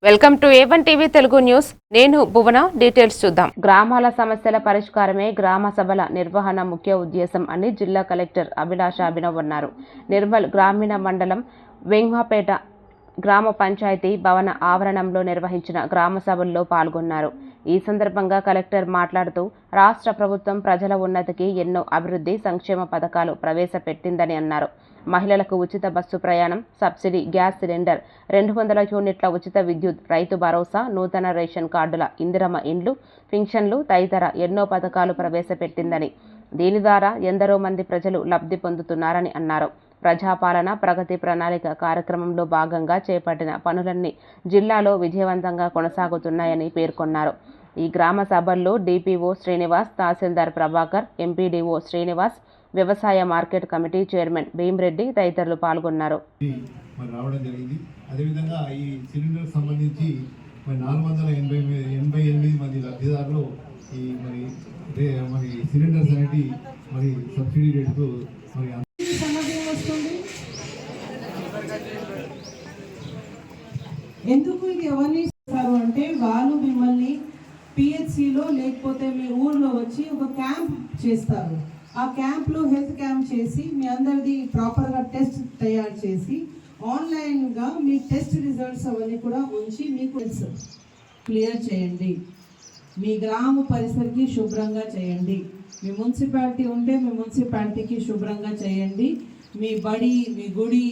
Welcome to A1 TV Telugu news. నేను భువన. Details చూద్దాం. గ్రామాల సమస్యల పరిష్కారమే గ్రామ సభల నిర్వహణ ముఖ్య ఉద్దేశం అని జిల్లా కలెక్టర్ అభిలాష అభినవ్ అన్నారు. నిర్మల్ గ్రామీణ మండలం వెంగపేట గ్రామ పంచాయతీ భవన ఆవరణంలో నిర్వహించిన గ్రామ సభల్లో పాల్గొన్నారు. ఈ సందర్భంగా కలెక్టర్ మాట్లాడుతూ రాష్ట్ర ప్రభుత్వం ప్రజల ఉన్నతికి ఎన్నో అభివృద్ధి సంక్షేమ పథకాలు ప్రవేశపెట్టిందని అన్నారు. మహిళలకు ఉచిత బస్సు ప్రయాణం, సబ్సిడీ గ్యాస్ సిలిండర్, 200 యూనిట్ల ఉచిత విద్యుత్, రైతు భరోసా, నూతన రేషన్ కార్డుల, ఇందిరమ్మ ఇండ్లు, పింఛన్లు తదితర ఎన్నో పథకాలు ప్రవేశపెట్టిందని, దీని ద్వారా ఎందరో మంది ప్రజలు లబ్ధి పొందుతున్నారని అన్నారు. ప్రజాపాలన ప్రగతి ప్రణాళిక కార్యక్రమంలో భాగంగా చేపట్టిన పనులన్నీ జిల్లాలో విజయవంతంగా కొనసాగుతున్నాయని పేర్కొన్నారు. ఈ గ్రామ సభల్లో డిపిఓ శ్రీనివాస్, తహసీల్దార్ ప్రభాకర్, ఎంపీడీఓ శ్రీనివాస్, వ్యవసాయ మార్కెట్ కమిటీ చైర్మన్ భీమరెడ్డి తదితరులు పాల్గొన్నారు. రావడం జరిగింది. అదేవిధంగా ఈ సిలిండర్ సంబంధించి 488 మంది లబ్ధిదారులు ఈ మరి సిలిండర్స్ అనేవి మరి సబ్సిడీ రేటుకు మరి ఎందుకు ఇది ఎవరిని ఇస్తారు అంటే వాళ్ళు మిమ్మల్ని పిహెచ్సిలో లేకపోతే మీ ఊర్లో వచ్చి ఒక క్యాంప్ చేస్తారు. ఆ క్యాంప్లో హెల్త్ క్యాంప్ చేసి మీ అందరిది ప్రాపర్గా టెస్ట్ తయారు చేసి ఆన్లైన్గా మీ టెస్ట్ రిజల్ట్స్ అవన్నీ కూడా ఉంచి మీకు క్లియర్ చేయండి. మీ గ్రామ పరిసరికి శుభ్రంగా చేయండి. మీ మున్సిపాలిటీ ఉంటే మీ మున్సిపాలిటీకి శుభ్రంగా చేయండి. మీ బడి, మీ గుడి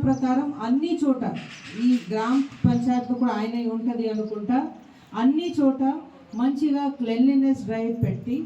ప్రకారం అన్ని చోట ఈ గ్రామ పంచాయతీ కూడా ఆయన ఉంటుంది అనుకుంటా, అన్ని చోట మంచిగా క్లెన్లీనెస్ డ్రైవ్ పెట్టి